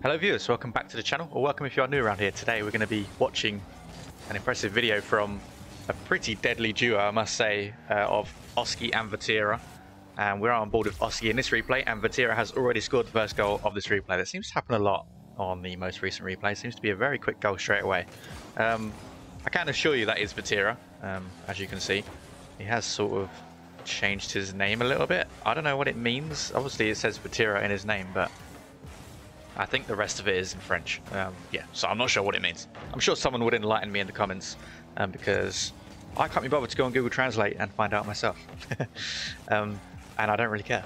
Hello viewers, welcome back to the channel, or welcome if you are new around here. Today we're going to be watching an impressive video from a pretty deadly duo, I must say, of Oski and Vatira. And we're on board with Oski in this replay, and Vatira has already scored the first goal of this replay. That seems to happen a lot on the most recent replay. It seems to be a very quick goal straight away. I can assure you that is Vatira, as you can see. He has sort of changed his name a little bit. I don't know what it means. Obviously it says Vatira in his name, but I think the rest of it is in French. Yeah, so I'm not sure what it means. I'm sure someone would enlighten me in the comments, because I can't be bothered to go on Google Translate and find out myself. And I don't really care,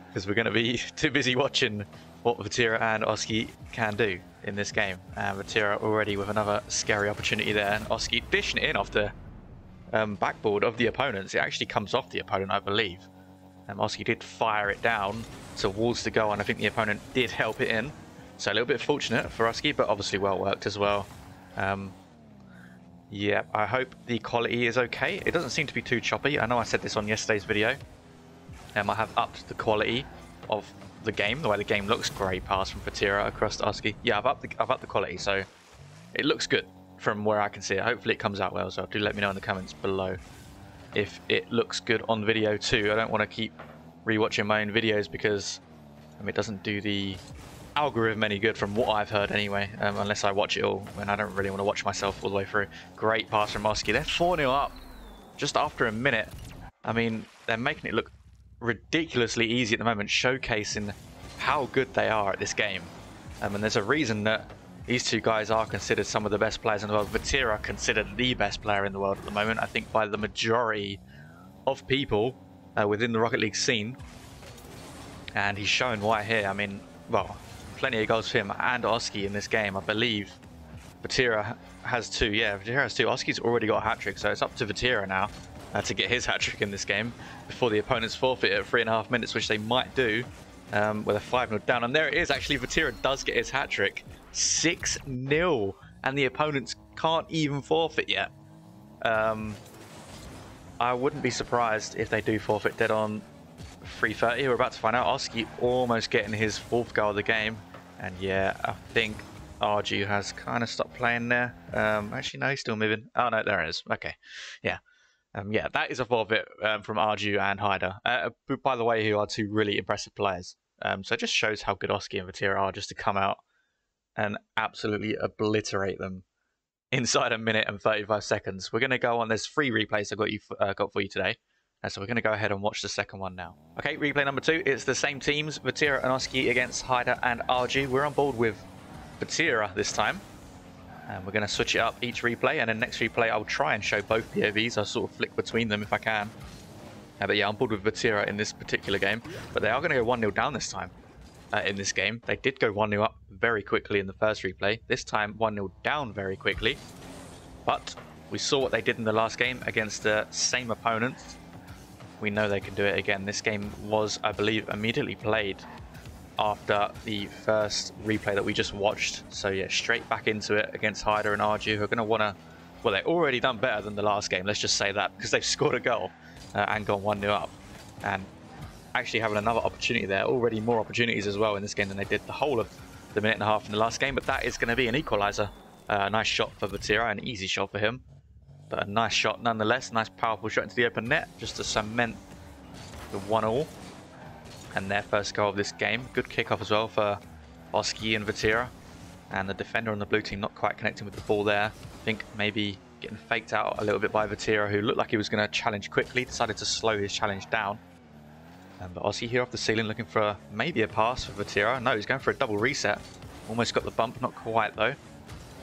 because we're going to be too busy watching what Vatira and Oski can do in this game. Vatira already with another scary opportunity there, and Oski dishing it in off the backboard of the opponents. It actually comes off the opponent, I believe. Oski did fire it down towards the goal, and I think the opponent did help it in. So a little bit fortunate for Oski, but obviously well worked as well. Yeah, I hope the quality is okay. It doesn't seem to be too choppy. I know I said this on yesterday's video. I have upped the quality of the game, the way the game looks. Great pass from Vatira across to Oski. Yeah, I've upped the quality, so it looks good from where I can see it. Hopefully it comes out well, so do let me know in the comments below if it looks good on video too. I don't want to keep rewatching my own videos, because it doesn't do the algorithm any good from what I've heard anyway, unless I watch it all, and I don't really want to watch myself all the way through. Great pass from Oski. They're 4-0 up just after a minute. I mean, they're making it look ridiculously easy at the moment, showcasing how good they are at this game. And there's a reason that these two guys are considered some of the best players in the world. Vatira considered the best player in the world at the moment, I think, by the majority of people within the Rocket League scene. And he's shown why here. I mean, well, plenty of goals for him and Oski in this game, I believe. Vatira has two. Yeah, Vatira has two. Oski's already got a hat-trick, so it's up to Vatira now to get his hat-trick in this game before the opponents forfeit at 3.5 minutes, which they might do with a 5-0 down. And there it is, actually. Vatira does get his hat-trick. 6-0, and the opponents can't even forfeit yet. I wouldn't be surprised if they do forfeit dead on 3:30. We're about to find out. Oski almost getting his 4th goal of the game, and yeah, I think Arju has kind of stopped playing there. Actually, no, he's still moving. Oh no, there it is. Okay, yeah. Yeah, that is a forfeit from Arju and Hyder, by the way, who are two really impressive players. So it just shows how good Oski and Vatira are, just to come out and absolutely obliterate them inside a minute and 35 seconds. We're going to go on. There's 3 replays I've got for you today. So we're going to go ahead and watch the second one now. Okay, replay number 2. It's the same teams, Vatira and Oski against Hyder and RG. We're on board with Vatira this time. And we're going to switch it up each replay. And then next replay, I'll try and show both POVs. I'll sort of flick between them if I can. But yeah, I'm board with Vatira in this particular game. But they are going to go 1-0 down this time. In this game, they did go 1-0 up very quickly in the first replay. This time 1-0 down very quickly, but we saw what they did in the last game against the same opponents. We know they can do it again. This game was, I believe, immediately played after the first replay that we just watched. So yeah, straight back into it against Hyder and Arju, who are going to want to, well, they've already done better than the last game, let's just say that, because they've scored a goal and gone 1-0 up, and actually having another opportunity there. Already more opportunities as well in this game than they did the whole of the minute and a half in the last game, but that is going to be an equaliser. Nice shot for Vatira, an easy shot for him, but a nice shot nonetheless. Nice powerful shot into the open net, just to cement the 1-1 and their first goal of this game. Good kickoff as well for Oski and Vatira, and the defender on the blue team not quite connecting with the ball there. I think maybe getting faked out a little bit by Vatira, who looked like he was going to challenge quickly, decided to slow his challenge down. But Oski here off the ceiling, looking for maybe a pass for Vatira. No, he's going for a double reset. Almost got the bump, not quite though.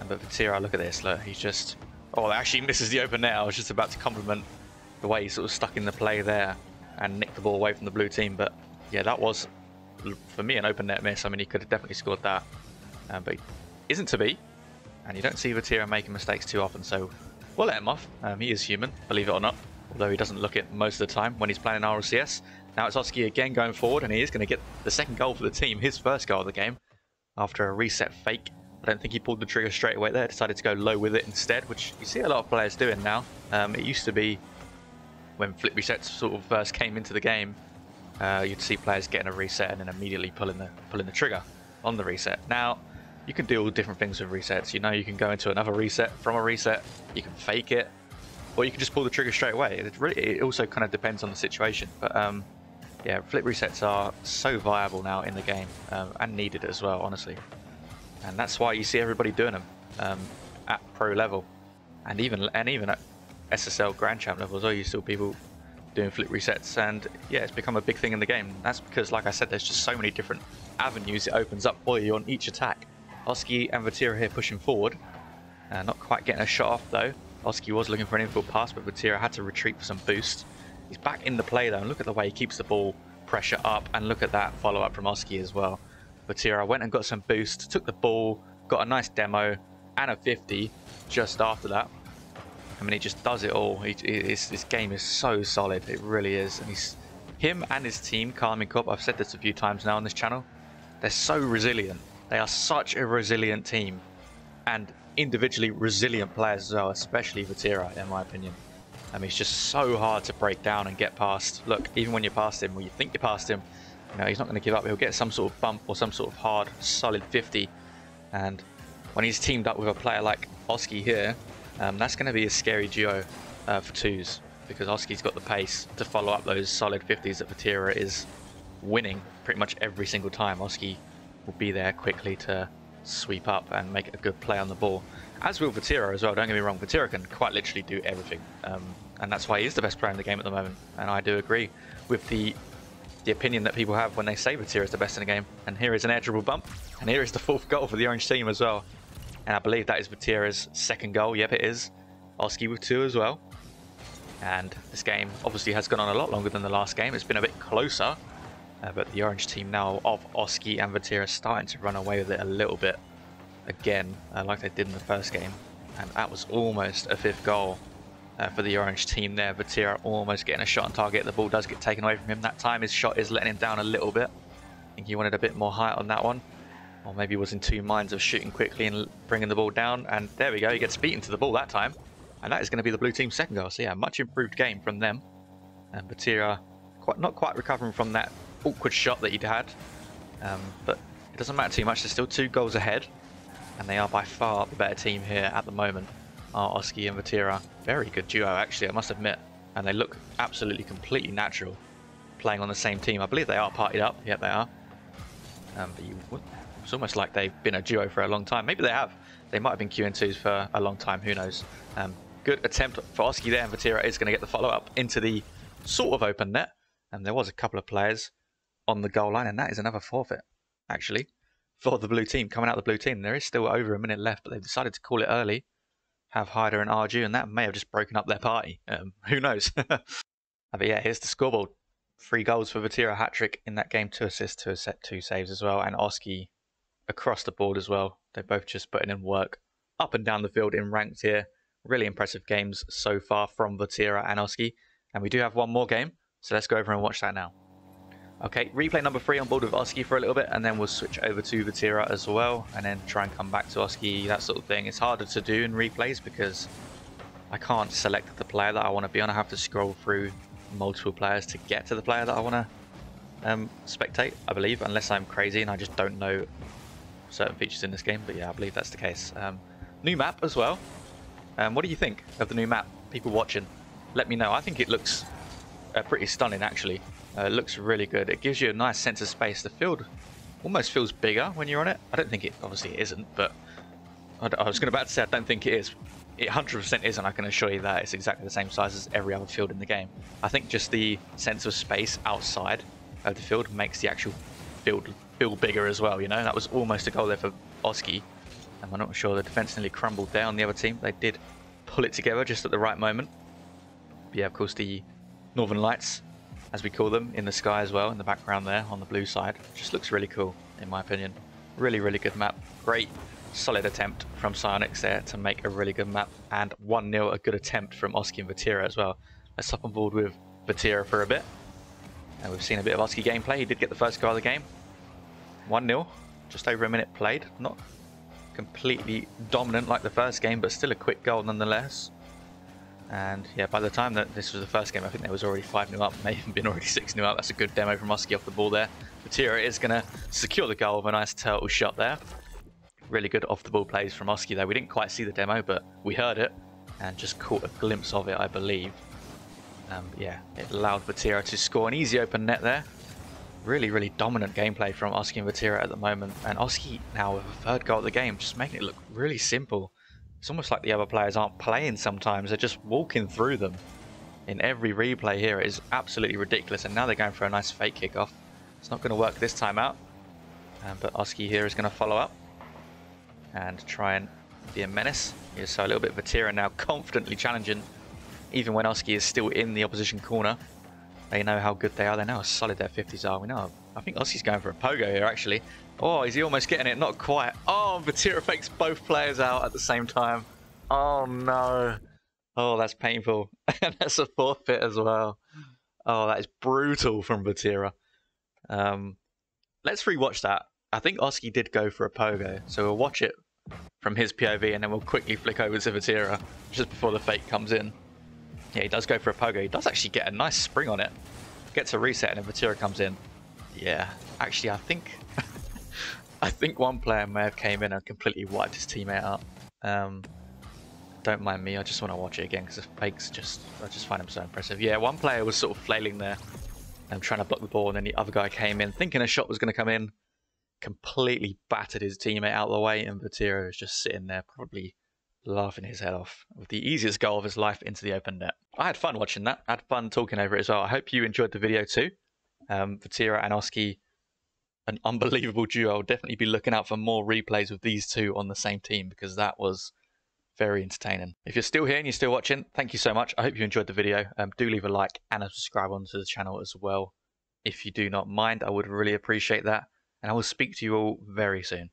But Vatira, look at this. Look, he's just... Oh, that actually misses the open net. I was just about to compliment the way he sort of stuck in the play there and nicked the ball away from the blue team. But yeah, that was, for me, an open net miss. I mean, he could have definitely scored that. But he isn't to be. And you don't see Vatira making mistakes too often, so we'll let him off. He is human, believe it or not. Although he doesn't look it most of the time when he's playing in RLCS. Now it's Oski again going forward, and he is going to get the second goal for the team, his first goal of the game, after a reset fake. I don't think he pulled the trigger straight away there, decided to go low with it instead, which you see a lot of players doing now. It used to be, when flip resets sort of first came into the game, you'd see players getting a reset and then immediately pulling the trigger. on the reset. Now, you can do all different things with resets. You know, you can go into another reset from a reset, you can fake it, or you can just pull the trigger straight away. It also kind of depends on the situation. But yeah, flip resets are so viable now in the game, and needed as well, honestly. And that's why you see everybody doing them at pro level, and even at SSL Grand Champ level as well. You still people doing flip resets, and yeah, it's become a big thing in the game. That's because, like I said, there's just so many different avenues it opens up for you on each attack. Oski and Vatira here pushing forward, not quite getting a shot off though. Oski was looking for an infield pass, but Vatira had to retreat for some boost. He's back in the play though, and look at the way he keeps the ball pressure up, and look at that follow up from Oski as well. Vatira went and got some boost, took the ball, got a nice demo and a 50 just after that. I mean, he just does it all. This game is so solid, it really is. And him and his team, Karming Corp, I've said this a few times now on this channel, they're so resilient. They are such a resilient team, and individually resilient players as well, especially Vatira, in my opinion. I mean, it's just so hard to break down and get past. Look, even when you're past him, or you think you're past him, you know, he's not going to give up. He'll get some sort of bump or some sort of hard, solid 50. And when he's teamed up with a player like Oski here, that's going to be a scary duo for twos, because Oski's got the pace to follow up those solid 50s that Vatira is winning pretty much every single time. Oski will be there quickly to sweep up and make a good play on the ball. As will Vatira as well, don't get me wrong, Vatira can quite literally do everything. And that's why he is the best player in the game at the moment. And I do agree with the opinion that people have when they say Vatira is the best in the game. And here is an air dribble bump, and here is the 4th goal for the orange team as well. And I believe that is Vatira's 2nd goal. Yep, it is. Oski with 2 as well. And this game obviously has gone on a lot longer than the last game. It's been a bit closer. But the orange team now of Oski and Vatira starting to run away with it a little bit again, like they did in the first game. And that was almost a 5th goal for the orange team there. Vatira almost getting a shot on target. The ball does get taken away from him that time. His shot is letting him down a little bit. I think he wanted a bit more height on that one. Or maybe he was in 2 minds of shooting quickly and bringing the ball down. And there we go, he gets beaten to the ball that time. And that is going to be the blue team's 2nd goal. So yeah, much improved game from them. And Vatira not quite recovering from that awkward shot that he'd had, but it doesn't matter too much. They're still 2 goals ahead, and they are by far the better team here at the moment. Oski and Vatira, very good duo actually, I must admit, and they look absolutely completely natural playing on the same team. I believe they are partied up. Yeah, they are. But it's almost like they've been a duo for a long time. Maybe they have. They might have been QN2s for a long time, who knows. Good attempt for Oski there, and Vatira is going to get the follow-up into the sort of open net. And there was a couple of players on the goal line, and that is another forfeit, actually, for the blue team, coming out of the blue team. There is still over a minute left, but they've decided to call it early, have Hyder and Arju, and that may have just broken up their party. Who knows? But yeah, here's the scoreboard. 3 goals for Vatira, hat-trick in that game, 2 assists, 2 set, 2 saves as well, and Oski across the board as well. They're both just putting in work up and down the field in ranked here. Really impressive games so far from Vatira and Oski, and we do have one more game, so let's go over and watch that now. Okay, replay number 3 on board with Oski for a little bit, and then we'll switch over to Vatira as well, and then try and come back to Oski, that sort of thing. It's harder to do in replays because I can't select the player that I want to be on. I have to scroll through multiple players to get to the player that I want to spectate, I believe, unless I'm crazy and I just don't know certain features in this game. But yeah, I believe that's the case. New map as well. What do you think of the new map? People watching, let me know. I think it looks pretty stunning actually. It looks really good. It gives you a nice sense of space. The field almost feels bigger when you're on it. I don't think it, obviously it isn't, but I was about to say I don't think it is. It 100% isn't, I can assure you that. It's exactly the same size as every other field in the game. I think just the sense of space outside of the field makes the actual field feel bigger as well, you know? That was almost a goal there for Oski. And I'm not sure the defence nearly crumbled there on the other team. They did pull it together just at the right moment. But yeah, of course, the Northern Lights, as we call them, in the sky as well, in the background there on the blue side. Just looks really cool, in my opinion. Really, really good map. Great, solid attempt from Psyonix there to make a really good map. And 1-0, a good attempt from Oski and Vatira as well. Let's hop on board with Vatira for a bit. And we've seen a bit of Oski gameplay. He did get the first goal of the game. 1-0, just over a minute played. Not completely dominant like the first game, but still a quick goal nonetheless. And yeah, by the time that this was the first game, I think there was already 5-0 up, may have been already 6-0 up. That's a good demo from Oski off the ball there. Vatira is going to secure the goal with a nice turtle shot there. Really good off-the-ball plays from Oski there. We didn't quite see the demo, but we heard it and just caught a glimpse of it, I believe. Yeah, it allowed Vatira to score an easy open net there. Really, really dominant gameplay from Oski and Vatira at the moment. And Oski now with a third goal of the game, just making it look really simple. It's almost like the other players aren't playing sometimes. They're just walking through them. In every replay here, it is absolutely ridiculous. And now they're going for a nice fake kickoff. It's not going to work this time out. But Oski here is going to follow up and try and be a menace. So a little bit Vatira now confidently challenging. Even when Oski is still in the opposition corner. They know how good they are. They know how solid their 50s are. We know. I think Oski's going for a pogo here, actually. Oh, is he almost getting it? Not quite. Oh, Vatira fakes both players out at the same time. Oh, no. Oh, that's painful. And that's a forfeit as well. Oh, that is brutal from Vatira. Let's rewatch that. I think Oski did go for a pogo. So we'll watch it from his POV and then we'll quickly flick over to Vatira just before the fake comes in. Yeah, he does go for a pogo. He does actually get a nice spring on it. Gets a reset and then Vatira comes in. Yeah, actually I think I think one player may have came in and completely wiped his teammate out. Don't mind me, I just want to watch it again because the fakes I just find them so impressive. Yeah, one player was sort of flailing there and trying to block the ball, and then the other guy came in thinking a shot was going to come in, completely battered his teammate out of the way, and Vatira is just sitting there probably laughing his head off with the easiest goal of his life into the open net. I had fun watching that. I had fun talking over it as well. I hope you enjoyed the video too. Vatira and Oski, an unbelievable duo. I'll definitely be looking out for more replays with these two on the same team because that was very entertaining. If you're still here and you're still watching, thank you so much. I hope you enjoyed the video. Do leave a like and a subscribe onto the channel as well. If you do not mind, I would really appreciate that. And I will speak to you all very soon.